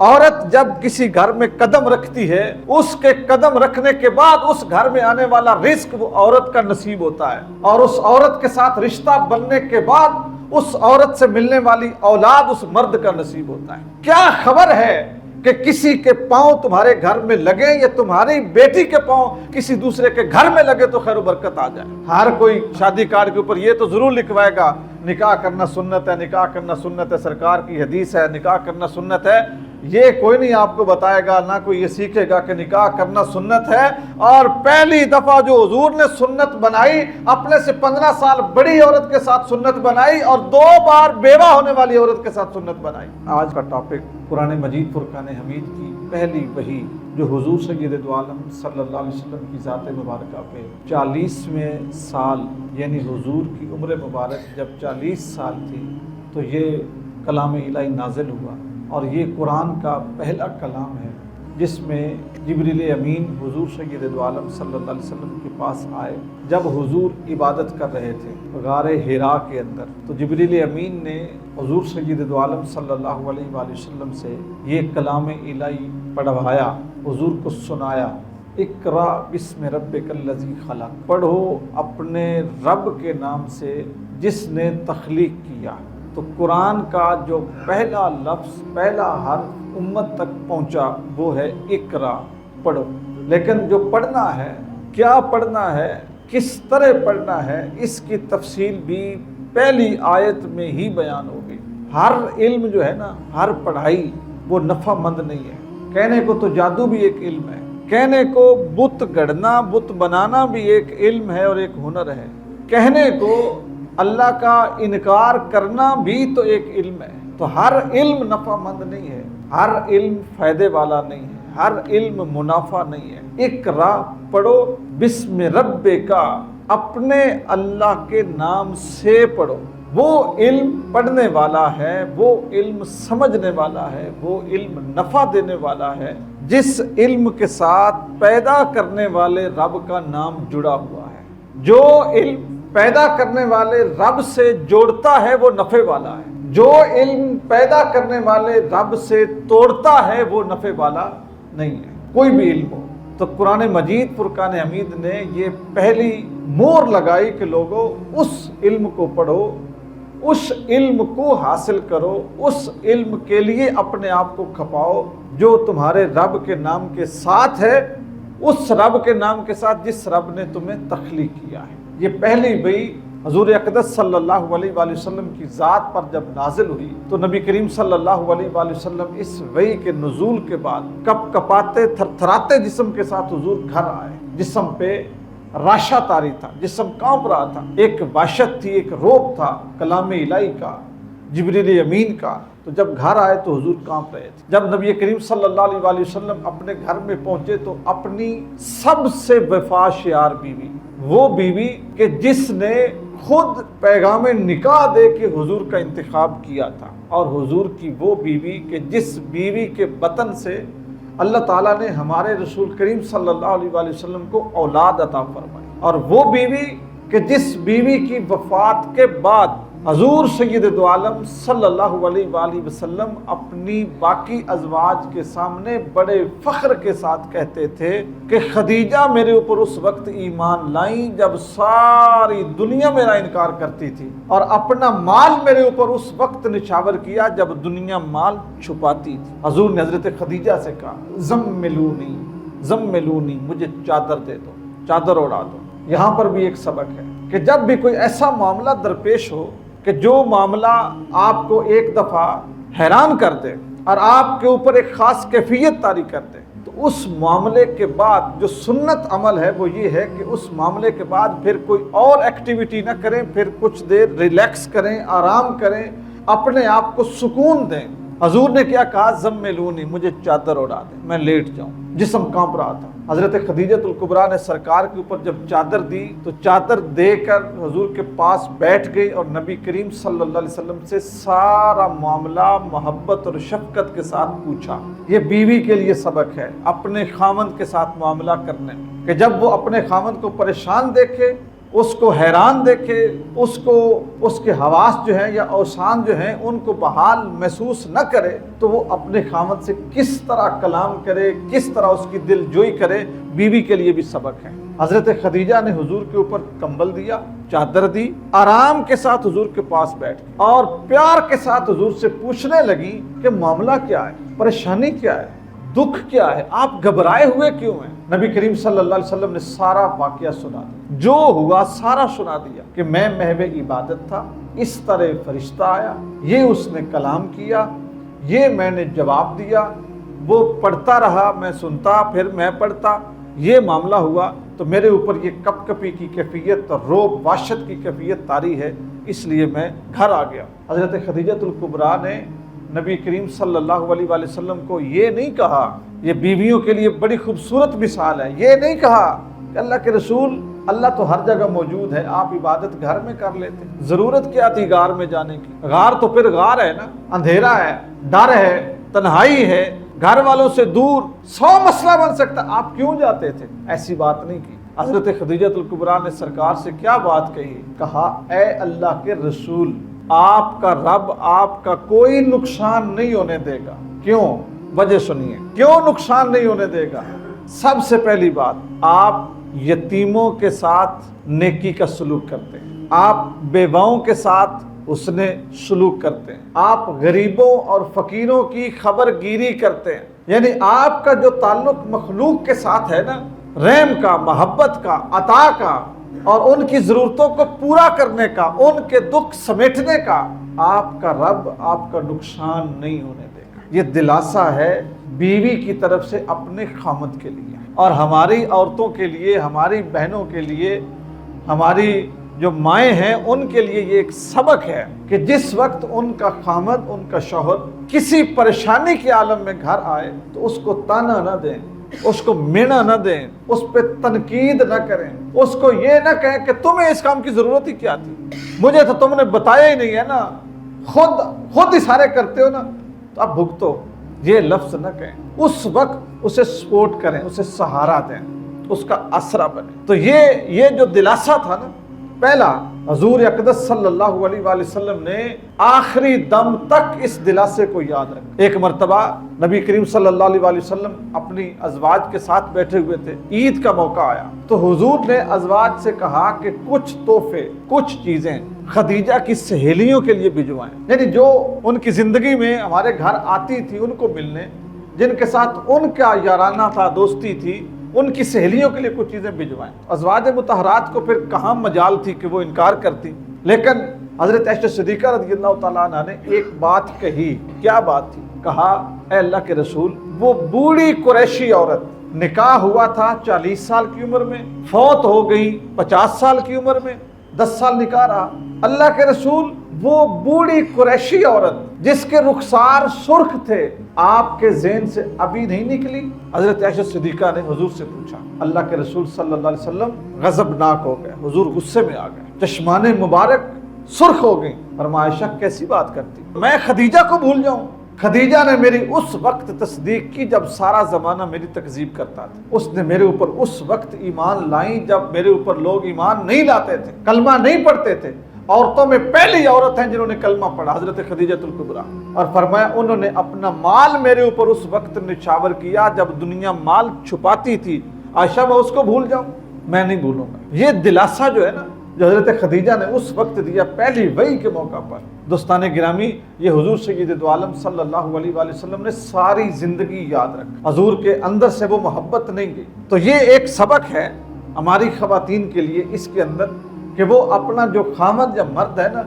عورت جب کسی گھر میں قدم رکھتی ہے، اس کے قدم رکھنے کے بعد اس گھر میں آنے والا رزق وہ عورت کا نصیب ہوتا ہے، اور اس عورت کے ساتھ رشتہ بننے کے بعد اس عورت سے ملنے والی اولاد اس مرد کا نصیب ہوتا ہے۔ کیا خبر ہے کہ کسی کے پاؤں تمہارے گھر میں لگے یا تمہاری بیٹی کے پاؤں کسی دوسرے کے گھر میں لگے تو خیر و برکت آ جائے۔ ہر کوئی شادی کارڈ کے اوپر یہ تو ضرور لکھوائے گا نکاح کرنا سنت ہے، نکاح کرنا سنت ہے، سرکار کی حدیث ہے، نکاح کرنا سنت ہے۔ یہ کوئی نہیں آپ کو بتائے گا، نہ کوئی یہ سیکھے گا کہ نکاح کرنا سنت ہے۔ اور پہلی دفعہ جو حضور نے سنت بنائی، اپنے سے 15 سال بڑی عورت کے ساتھ سنت بنائی، اور 2 بار بیوہ ہونے والی عورت کے ساتھ سنت بنائی۔ آج کا ٹاپک قرآن مجید فرقان حمید کی پہلی وحی جو حضور سید دو عالم صلی اللہ علیہ وسلم کی ذات مبارکہ پہ 40ویں سال، یعنی حضور کی عمر مبارک جب 40 سال تھی تو یہ کلام الہی نازل ہوا، اور یہ قرآن کا پہلا کلام ہے جس میں جبریل امین حضور سید دو عالم صلی اللہ علیہ وسلم کے پاس آئے جب حضور عبادت کر رہے تھے غار حرا کے اندر۔ تو جبریل امین نے حضور سید دو عالم صلی اللہ علیہ وآلہ وسلم سے یہ کلام الہی پڑھوایا، حضور کو سنایا، اقرا بسم ربک الذی خلق، پڑھو اپنے رب کے نام سے جس نے تخلیق کیا۔ تو قرآن کا جو پہلا لفظ، پہلا حرف امت تک پہنچا وہ ہے اقرا، پڑھو۔ لیکن جو پڑھنا ہے، کیا پڑھنا ہے، کس طرح پڑھنا ہے، اس کی تفصیل بھی پہلی آیت میں ہی بیان ہوگی۔ ہر علم جو ہے نا، ہر پڑھائی وہ نفع مند نہیں ہے۔ کہنے کو تو جادو بھی ایک علم ہے، کہنے کو بت گڑنا، بت بنانا بھی ایک علم ہے اور ایک ہنر ہے، کہنے کو اللہ کا انکار کرنا بھی تو ایک علم ہے۔ تو ہر علم نفع مند نہیں ہے، ہر علم فائدے والا نہیں ہے، ہر علم منافع نہیں ہے۔ اقرا، پڑھو، بسم ربک، اپنے اللہ کے نام سے پڑھو۔ وہ علم پڑھنے والا ہے، وہ علم سمجھنے والا ہے، وہ علم نفع دینے والا ہے جس علم کے ساتھ پیدا کرنے والے رب کا نام جڑا ہوا ہے۔ جو علم پیدا کرنے والے رب سے جوڑتا ہے وہ نفع والا ہے، جو علم پیدا کرنے والے رب سے توڑتا ہے وہ نفع والا نہیں ہے، کوئی بھی علم ہو۔ تو قرآن مجید فرقان حمید نے یہ پہلی مہر لگائی کہ لوگوں اس علم کو پڑھو، اس علم کو حاصل کرو، اس علم کے لیے اپنے آپ کو کھپاؤ جو تمہارے رب کے نام کے ساتھ ہے، اس رب کے نام کے ساتھ جس رب نے تمہیں تخلیق کیا ہے۔ یہ پہلی وحی حضور اقدس صلی اللہ علیہ وآلہ وسلم کی ذات پر جب نازل ہوئی تو نبی کریم صلی اللہ علیہ وآلہ وسلم اس وحی کے نزول کے بعد کپ کپاتے تھرتھراتے جسم کے ساتھ حضور گھر آئے۔ جسم پہ راشا طاری تھا، جسم کانپ رہا تھا، ایک وحشت تھی، ایک روب تھا کلام الہی کا، جبریل امین کا۔ تو جب گھر آئے تو حضور کانپ رہے تھے۔ جب نبی کریم صلی اللہ علیہ وآلہ وسلم اپنے گھر میں پہنچے تو اپنی سب سے وفا شیار بیوی، وہ بیوی کہ جس نے خود پیغام نکاح دے کے حضور کا انتخاب کیا تھا، اور حضور کی وہ بیوی کہ جس بیوی کے بطن سے اللہ تعالیٰ نے ہمارے رسول کریم صلی اللہ علیہ وآلہ وسلم کو اولاد عطا فرمائی، اور وہ بیوی کہ جس بیوی کی وفات کے بعد حضور سید دو عالم صلی اللہ علیہ وآلہ وسلم اپنی باقی ازواج کے سامنے بڑے فخر کے ساتھ کہتے تھے کہ خدیجہ میرے اوپر اس وقت ایمان لائیں جب ساری دنیا میرا انکار کرتی تھی، اور اپنا مال میرے اوپر اس وقت نچھاور کیا جب دنیا مال چھپاتی تھی۔ حضور نے حضرت خدیجہ سے کہا زملونی زملونی، مجھے چادر دے دو، چادر اڑا دو۔ یہاں پر بھی ایک سبق ہے کہ جب بھی کوئی ایسا معاملہ درپیش ہو کہ جو معاملہ آپ کو ایک دفعہ حیران کر دے اور آپ کے اوپر ایک خاص کیفیت طاری کر دے، تو اس معاملے کے بعد جو سنت عمل ہے وہ یہ ہے کہ اس معاملے کے بعد پھر کوئی اور ایکٹیویٹی نہ کریں، پھر کچھ دیر ریلیکس کریں، آرام کریں، اپنے آپ کو سکون دیں۔ حضور نے کیا کہا؟ زملونی، مجھے چادر اڑا دیں، میں لیٹ جاؤں۔ جسم کانپ رہا تھا۔ حضرت خدیجۃ الکبریٰ نے سرکار کے اوپر جب چادر دی تو چادر دے کر حضور کے پاس بیٹھ گئی اور نبی کریم صلی اللہ علیہ وسلم سے سارا معاملہ محبت اور شفقت کے ساتھ پوچھا۔ یہ بیوی کے لیے سبق ہے اپنے خاوند کے ساتھ معاملہ کرنے میں، کہ جب وہ اپنے خاوند کو پریشان دیکھے اس کو حیران دیکھے، اس کو اس کے حواس جو ہیں یا اوسان جو ہیں ان کو بحال محسوس نہ کرے، تو وہ اپنے خامد سے کس طرح کلام کرے، کس طرح اس کی دل جوئی کرے، بیوی کے لیے بھی سبق ہے۔ حضرت خدیجہ نے حضور کے اوپر کمبل دیا، چادر دی، آرام کے ساتھ حضور کے پاس بیٹھ گئی اور پیار کے ساتھ حضور سے پوچھنے لگی کہ معاملہ کیا ہے، پریشانی کیا ہے، دکھ کیا ہے، آپ گھبرائے ہوئے کیوں ہیں؟ نبی کریم صلی اللہ علیہ وسلم نے سارا واقعہ سنا دیا، جو ہوا سارا سنا دیا کہ میں محو عبادت تھا، اس طرح فرشتہ آیا، یہ اس نے کلام کیا، یہ میں نے جواب دیا، وہ پڑھتا رہا، میں سنتا، پھر میں پڑھتا، یہ معاملہ ہوا، تو میرے اوپر یہ کپ کپی کی کیفیت اور روب وحشت کی کیفیت طاری ہے، اس لیے میں گھر آ گیا۔ حضرت خدیجہ الکبریٰ نے نبی کریم صلی اللہ علیہ وآلہ وسلم کو یہ نہیں کہا، یہ بیویوں کے لیے بڑی خوبصورت مثال ہے، یہ نہیں کہا کہ اللہ کے رسول اللہ تو ہر جگہ موجود ہے، آپ عبادت گھر میں کر لیتے، ضرورت کیا تھی غار میں جانے کی؟ غار تو پھر غار ہے نا، اندھیرا ہے، ڈر ہے، تنہائی ہے، گھر والوں سے دور، 100 مسئلہ بن سکتا، آپ کیوں جاتے تھے؟ ایسی بات نہیں کی۔ حضرت خدیجہ الکبریٰ نے سرکار سے کیا بات کہی؟ کہا اے اللہ کے رسول، آپ کا رب آپ کا کوئی نقصان نہیں ہونے دے گا۔ کیوں؟ وجہ سنیے، کیوں نقصان نہیں ہونے دے گا؟ سب سے پہلی بات، آپ یتیموں کے ساتھ نیکی کا سلوک کرتے ہیں، آپ بیواؤں کے ساتھ حسن سلوک کرتے ہیں، آپ غریبوں اور فقیروں کی خبر گیری کرتے ہیں، یعنی آپ کا جو تعلق مخلوق کے ساتھ ہے نا، رحم کا، محبت کا، عطا کا اور ان کی ضرورتوں کو پورا کرنے کا، ان کے دکھ سمیٹنے کا، آپ کا رب آپ کا نقصان نہیں ہونے دے گا۔ یہ دلاسا ہے بیوی کی طرف سے اپنے خامد کے لیے اور ہماری عورتوں کے لیے، ہماری بہنوں کے لیے، ہماری جو مائیں ہیں ان کے لیے یہ ایک سبق ہے کہ جس وقت ان کا خامد، ان کا شوہر کسی پریشانی کے عالم میں گھر آئے تو اس کو تانا نہ دیں، اس کو مینا نہ دیں، اس پہ تنقید نہ کریں، اس کو یہ نہ کہیں کہ تمہیں اس کام کی ضرورت ہی کیا تھی، مجھے تو تم نے بتایا ہی نہیں ہے نا، خود اشارے کرتے ہو نا، تو اب بھگتو، یہ لفظ نہ کہیں۔ اس وقت اسے سپورٹ کریں، اسے سہارا دیں، اس کا آسرا بنے۔ تو یہ جو دلاسا تھا نا، پہلا حضور اقدس صلی اللہ علیہ وآلہ وسلم نے آخری دم تک اس دلاسے کو یاد رکھا۔ ایک مرتبہ نبی کریم صلی اللہ علیہ وآلہ وسلم اپنی ازواج کے ساتھ بیٹھے ہوئے تھے، عید کا موقع آیا تو حضور نے ازواج سے کہا کہ کچھ تحفے، کچھ چیزیں خدیجہ کی سہیلیوں کے لیے بھجوائیں، یعنی جو ان کی زندگی میں ہمارے گھر آتی تھی ان کو ملنے، جن کے ساتھ ان کا یارانہ تھا، دوستی تھی، ان کی سہیلیوں کے لیے کچھ چیزیں بھجوائیں۔ ازواج مطہرات کو پھر کہاں مجال تھی کہ وہ انکار کرتی، لیکن حضرت عائشہ صدیقہ رضی اللہ تعالیٰ عنہ نے ایک بات کہی۔ کیا بات تھی؟ کہا اے اللہ کے رسول، وہ بوڑھی قریشی عورت، نکاح ہوا تھا 40 سال کی عمر میں، فوت ہو گئی 50 سال کی عمر میں، 10 سال نکاح رہا، اللہ کے رسول وہ بوڑھی قریشی عورت جس کے رخسار سرخ تھے آپ کے ذہن سے ابھی نہیں نکلی؟ حضرت عائشہ صدیقہ نے حضور سے پوچھا، اللہ کے رسول صلی اللہ علیہ وسلم غضبناک ہو گئے، حضور غصے میں آ گئے، چشمان مبارک سرخ ہو گئی۔ فرمایا عائشہ کیسی بات کرتی، میں خدیجہ کو بھول جاؤں؟ خدیجہ نے میری اس وقت تصدیق کی جب سارا زمانہ میری تکذیب کرتا تھا، اس نے میرے اوپر اس وقت ایمان لائیں جب میرے اوپر لوگ ایمان نہیں لاتے تھے، کلمہ نہیں پڑھتے تھے۔ عورتوں میں پہلی عورت ہیں جنہوں نے کلمہ پڑھا، حضرت خدیجہ الکبریٰ، اور فرمایا انہوں نے اپنا مال میرے اوپر اس وقت نچھاور کیا جب دنیا مال چھپاتی تھی۔ عائشہ میں اس کو بھول جاؤں؟ میں نہیں بھولوں گا۔ یہ دلاسا جو ہے نا، جو حضرت خدیجہ نے اس وقت دیا پہلی وحی کے موقع پر، دوستان گرامی، یہ حضور سید دو عالم صلی اللہ علیہ وآلہ وسلم نے ساری زندگی یاد رکھا، حضور کے اندر سے وہ محبت نہیں گئی۔ تو یہ ایک سبق ہے ہماری خواتین کے لیے اس کے اندر کہ وہ اپنا جو خامد یا مرد ہے نا،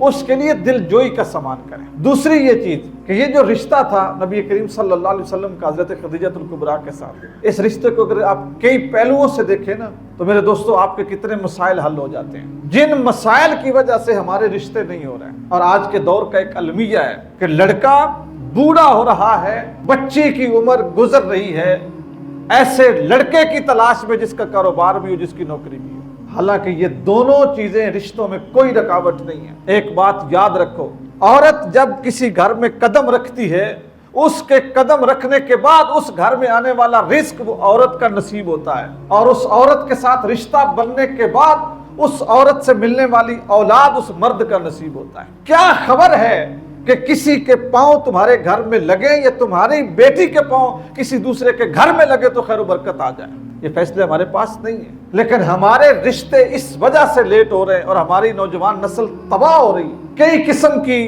اس کے لیے دل جوئی کا سامان کریں۔ دوسری یہ چیز کہ یہ جو رشتہ تھا نبی کریم صلی اللہ علیہ وسلم کا حضرت خدیجہ الکبریٰ کے ساتھ، اس رشتے کو اگر آپ کئی پہلوؤں سے دیکھیں نا تو میرے دوستو آپ کے کتنے مسائل حل ہو جاتے ہیں، جن مسائل کی وجہ سے ہمارے رشتے نہیں ہو رہے ہیں۔ اور آج کے دور کا ایک المیہ ہے کہ لڑکا بوڑھا ہو رہا ہے، بچی کی عمر گزر رہی ہے، ایسے لڑکے کی تلاش میں جس کا کاروبار بھی ہو، جس کی نوکری بھی ہو۔ حالانکہ یہ دونوں چیزیں رشتوں میں کوئی رکاوٹ نہیں ہے۔ ایک بات یاد رکھو، عورت جب کسی گھر میں قدم رکھتی ہے، اس کے قدم رکھنے کے بعد اس گھر میں آنے والا رزق وہ عورت کا نصیب ہوتا ہے، اور اس عورت کے ساتھ رشتہ بننے کے بعد اس عورت سے ملنے والی اولاد اس مرد کا نصیب ہوتا ہے۔ کیا خبر ہے کہ کسی کے پاؤں تمہارے گھر میں لگے یا تمہاری بیٹی کے پاؤں کسی دوسرے کے گھر میں لگے تو خیر و برکت آ جائے، یہ فیصلے ہمارے پاس نہیں ہیں۔ لیکن ہمارے رشتے اس وجہ سے لیٹ ہو رہے ہیں اور ہماری نوجوان نسل تباہ ہو رہی ہے، کئی قسم کی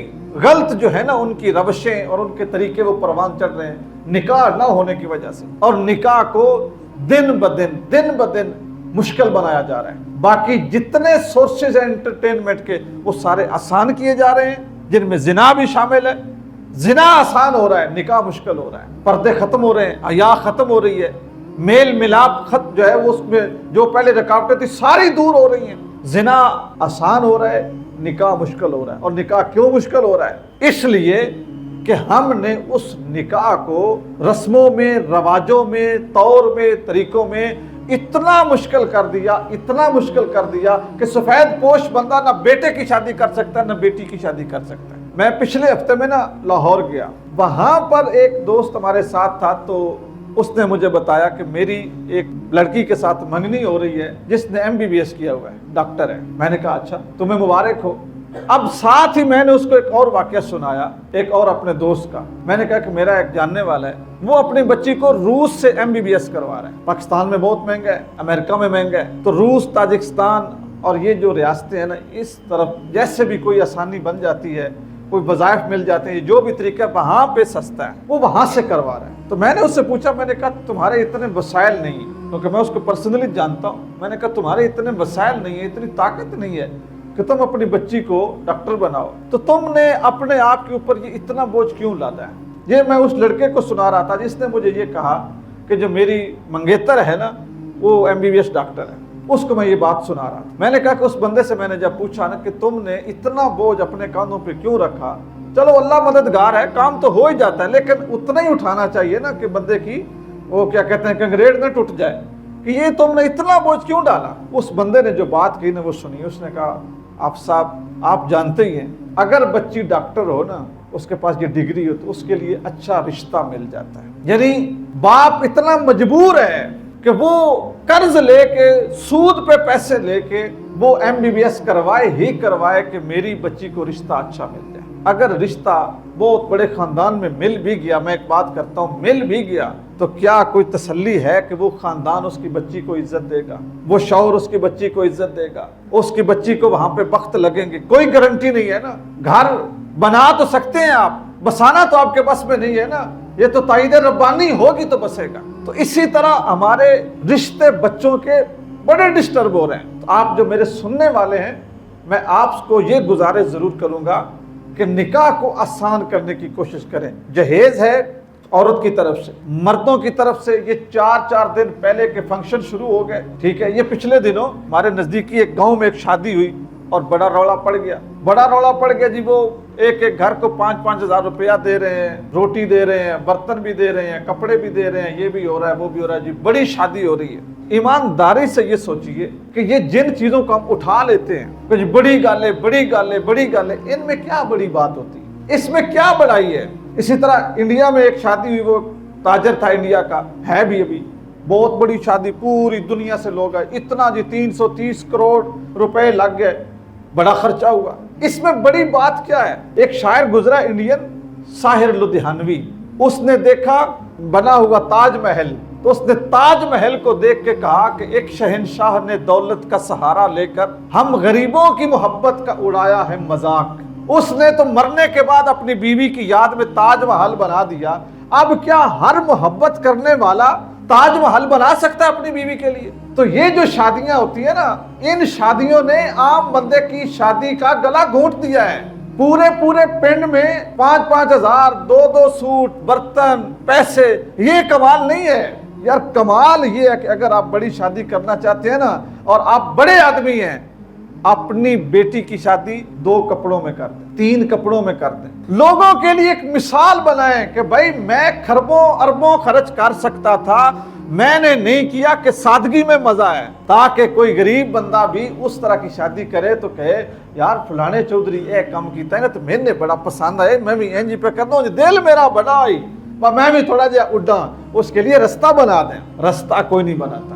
غلط جو ہے نا ان کی روشیں اور ان کے طریقے وہ پروان چڑھ رہے ہیں نکاح نہ ہونے کی وجہ سے، اور نکاح کو دن بدن مشکل بنایا جا رہا ہے۔ باقی جتنے سورسز ہیں انٹرٹینمنٹ کے وہ سارے آسان کیے جا رہے ہیں، جن میں زنا بھی شامل ہے۔ زنا آسان ہو رہا ہے، نکاح مشکل ہو رہا ہے، پردے ختم ہو رہے ہیں، حیا ختم ہو رہی ہے، میل ملاپ جو ہے وہ اس میں جو پہلے رکاوٹیں تھی ساری دور ہو رہی ہیں۔ زنا آسان ہو رہا ہے، نکاح مشکل ہو رہا ہے۔ اور نکاح کیوں مشکل ہو رہا ہے؟ اس لیے کہ ہم نے اس نکاح کو رسموں میں، رواجوں میں، طور میں، طریقوں میں اتنا مشکل کر دیا کہ سفید پوش بندہ نہ بیٹے کی شادی کر سکتا ہے نہ بیٹی کی شادی کر سکتا ہے۔ میں پچھلے ہفتے میں لاہور گیا، وہاں پر ایک دوست ہمارے ساتھ تھا، تو اس نے مجھے بتایا کہ میری ایک لڑکی کے ساتھ منگنی ہو رہی ہے جس نے MBBS کیا ہوا ہے، ڈاکٹر ہے۔ میں نے کہا اچھا، تمہیں مبارک ہو۔ اب ساتھ ہی میں نے اس کو ایک اور واقعہ سنایا، ایک اور اپنے دوست کا۔ میں نے کہا کہ میرا ایک جاننے والا ہے، وہ اپنی بچی کو روس سے MBBS کروا رہا ہے۔ پاکستان میں بہت مہنگا ہے، امریکہ میں مہنگا ہے، تو روس، تاجکستان اور یہ جو ریاستیں ہیں نا، اس طرف جیسے بھی کوئی آسانی بن جاتی ہے، کوئی وظائف مل جاتے ہیں، جو بھی طریقہ وہاں پہ سستا ہے وہ وہاں سے کروا رہا ہے۔ تو میں نے اس سے پوچھا، میں نے کہا تمہارے اتنے وسائل نہیں ہیں، کیونکہ میں اس کو پرسنلی جانتا ہوں۔ میں نے کہا تمہارے اتنے وسائل نہیں ہیں، اتنی طاقت نہیں ہے کہ تم اپنی بچی کو ڈاکٹر بناؤ، تو تم نے اپنے آپ کے اوپر یہ اتنا بوجھ کیوں لادا ہے؟ یہ میں اس لڑکے کو سنا رہا تھا جس نے مجھے یہ کہا کہ جو میری منگیتر ہے نا وہ MBBS ڈاکٹر ہے، اس کو میں یہ بات سنا رہا تھا۔ میں نے کہا کہ اس بندے سے میں نے جب پوچھا نا کہ تم نے اتنا بوجھ اپنے کاندھوں پہ کیوں رکھا، چلو اللہ مددگار ہے، کام تو ہو ہی جاتا ہے، لیکن اتنا ہی اٹھانا چاہیے نا کہ بندے کی وہ کیا کہتے ہیں کنگریٹ نہ ٹوٹ جائے، کہ یہ تم نے اتنا بوجھ کیوں ڈالا۔ اس بندے نے جو بات کی نا وہ سنی، اس نے کہا آپ صاحب آپ جانتے ہی ہیں اگر بچی ڈاکٹر ہو نا، اس کے پاس یہ ڈگری ہو تو اس کے لیے اچھا رشتہ مل جاتا ہے۔ یعنی باپ اتنا مجبور ہے کہ وہ قرض لے کے، سود پہ پیسے لے کے وہ MBBS کروائے کہ میری بچی کو رشتہ اچھا مل جائے۔ اگر رشتہ بہت بڑے خاندان میں مل بھی گیا، میں ایک بات کرتا ہوں، مل بھی گیا تو کیا کوئی تسلی ہے کہ وہ خاندان اس کی بچی کو عزت دے گا، وہ شوہر اس کی بچی کو عزت دے گا، اس کی بچی کو وہاں پہ وقت لگیں گے؟ کوئی گارنٹی نہیں ہے نا۔ گھر بنا تو سکتے ہیں آپ، بسانا تو آپ کے بس میں نہیں ہے نا، یہ تو تائید ربانی ہوگی تو بسے گا۔ تو اسی طرح ہمارے رشتے بچوں کے بڑے ڈسٹرب ہو رہے ہیں۔ تو آپ جو میرے سننے والے ہیں، میں آپ کو یہ گزارش ضرور کروں گا کہ نکاح کو آسان کرنے کی کوشش کریں۔ جہیز ہے عورت کی طرف سے، مردوں کی طرف سے یہ 4 دن پہلے کے فنکشن شروع ہو گئے، ٹھیک ہے۔ یہ پچھلے دنوں ہمارے نزدیکی ایک گاؤں میں ایک شادی ہوئی اور بڑا رولا پڑ گیا جی، وہ ایک گھر کو 5-5 ہزار روپیہ دے رہے ہیں، روٹی دے رہے ہیں، برتن بھی دے رہے ہیں، کپڑے بھی دے رہے ہیں، یہ بھی ہو رہا ہے وہ بھی ہو رہا ہے جی، بڑی شادی ہو رہی ہے۔ ایمانداری سے یہ سوچئے کہ یہ جن چیزوں کو ہم اٹھا لیتے ہیں کہ جی بڑی گل ہے، ان میں کیا بڑی بات ہوتی ہے، اس میں کیا بڑائی ہے؟ اسی طرح انڈیا میں ایک شادی ہوئی، وہ تاجر تھا انڈیا کا، ہے بھی ابھی، بہت بڑی شادی، پوری دنیا سے لوگ آئے، اتنا جی 330 کروڑ روپے لگ گئے، بڑا خرچہ ہوا۔ اس میں بڑی بات کیا ہے؟ ایک شاعر گزرا انڈین، ساحر لدھیانوی، اس نے دیکھا بنا ہوا تاج محل، تو اس نے تاج محل کو دیکھ کے کہا کہ ایک شہنشاہ نے دولت کا سہارا لے کر ہم غریبوں کی محبت کا اڑایا ہے مذاق۔ اس نے تو مرنے کے بعد اپنی بیوی کی یاد میں تاج محل بنا دیا، اب کیا ہر محبت کرنے والا تاج محل بنا سکتا ہے اپنی بیوی کے لیے؟ تو یہ جو شادیاں ہوتی ہیں نا، ان شادیوں نے عام بندے کی شادی کا گلا گھونٹ دیا ہے۔ پورے پنڈ میں 5-5 ہزار، 2 سوٹ، برتن، پیسے، یہ کمال نہیں ہے یار۔ کمال یہ ہے کہ اگر آپ بڑی شادی کرنا چاہتے ہیں نا اور آپ بڑے آدمی ہیں، اپنی بیٹی کی شادی 2 کپڑوں میں کر دیں، 3 کپڑوں میں کر دیں، لوگوں کے لیے ایک مثال بنائیں کہ بھائی میں کھربوں اربوں خرچ کر سکتا تھا، میں نے نہیں کیا، کہ سادگی میں مزہ ہے، تاکہ کوئی غریب بندہ بھی اس طرح کی شادی کرے تو کہے یار فلانے چودھری اے کام کیتا ہے نا تو میں بڑا پسند آئے، میں بھی انج پہ کرنا ہوں، دل میرا بڑا آئی، میں بھی تھوڑا جہا اڈا، اس کے لیے رستہ بنا دیں۔ رستہ کوئی نہیں بناتا،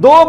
2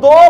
2